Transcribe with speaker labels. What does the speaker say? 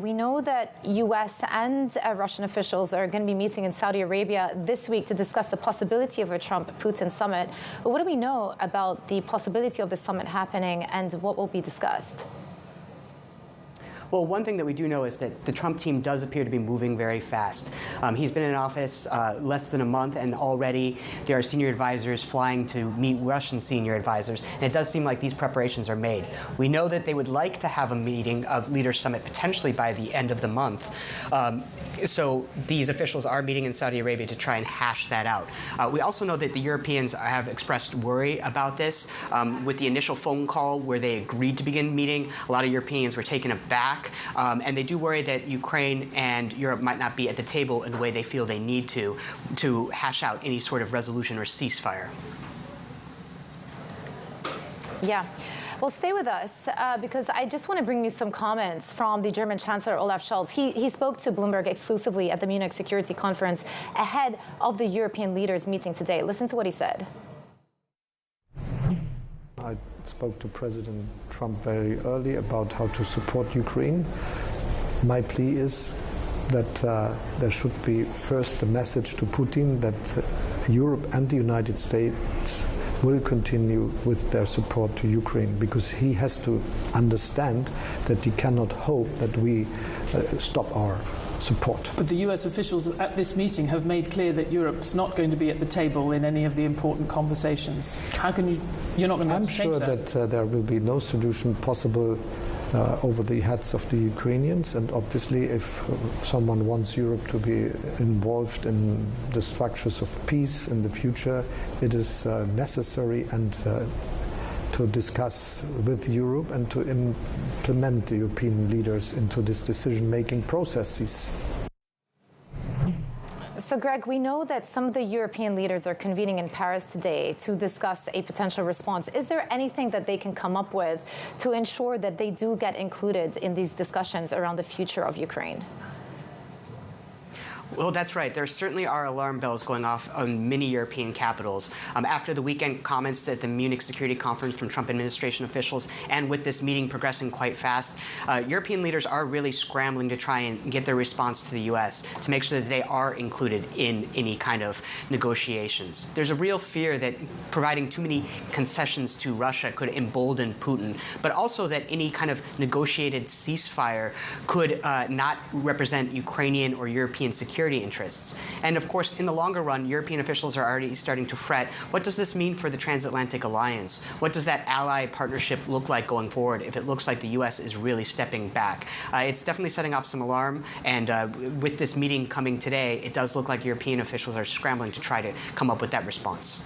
Speaker 1: We know that U.S. and Russian officials are going to be meeting in Saudi Arabia this week to discuss the possibility of a Trump-Putin summit. But what do we know about the possibility of the summit happening and what will be discussed?
Speaker 2: Well, one thing that we do know is that the Trump team does appear to be moving very fast. He's been in office less than a month, and already there are senior advisors flying to meet Russian senior advisors, and it does seem like these preparations are made. We know that they would like to have a meeting of Leaders Summit potentially by the end of the month. So these officials are meeting in Saudi Arabia to try and hash that out. We also know that the Europeans have expressed worry about this. With the initial phone call where they agreed to begin meeting, a lot of Europeans were taken aback. And they do worry that Ukraine and Europe might not be at the table in the way they feel they need to hash out any sort of resolution or ceasefire.
Speaker 1: Yeah. Well, stay with us because I just want to bring you some comments from the German Chancellor Olaf Scholz. He spoke to Bloomberg exclusively at the Munich Security Conference ahead of the European leaders meeting today. Listen to what he said.
Speaker 3: I spoke to President Trump very early about how to support Ukraine. My plea is that there should be first a message to Putin that Europe and the United States will continue with their support to Ukraine, because he has to understand that he cannot hope that we stop our support.
Speaker 4: But the US officials at this meeting have made clear that Europe's not going to be at the table in any of the important conversations. How can you're not going to
Speaker 3: I'm
Speaker 4: change
Speaker 3: sure that there will be no solution possible over the heads of the Ukrainians, and obviously if someone wants Europe to be involved in the structures of peace in the future, it is necessary and to discuss with Europe and to implement the European leaders into this decision-making processes.
Speaker 1: So, Greg, we know that some of the European leaders are convening in Paris today to discuss a potential response. Is there anything that they can come up with to ensure that they do get included in these discussions around the future of Ukraine?
Speaker 2: Well, that's right. There certainly are alarm bells going off on many European capitals. After the weekend comments at the Munich Security Conference from Trump administration officials, and with this meeting progressing quite fast, European leaders are really scrambling to try and get their response to the U.S. to make sure that they are included in any kind of negotiations. There's a real fear that providing too many concessions to Russia could embolden Putin, but also that any kind of negotiated ceasefire could not represent Ukrainian or European security interests. And of course, in the longer run, European officials are already starting to fret. What does this mean for the transatlantic alliance? What does that ally partnership look like going forward if it looks like the U.S. is really stepping back? It's definitely setting off some alarm. And with this meeting coming today, it does look like European officials are scrambling to try to come up with that response.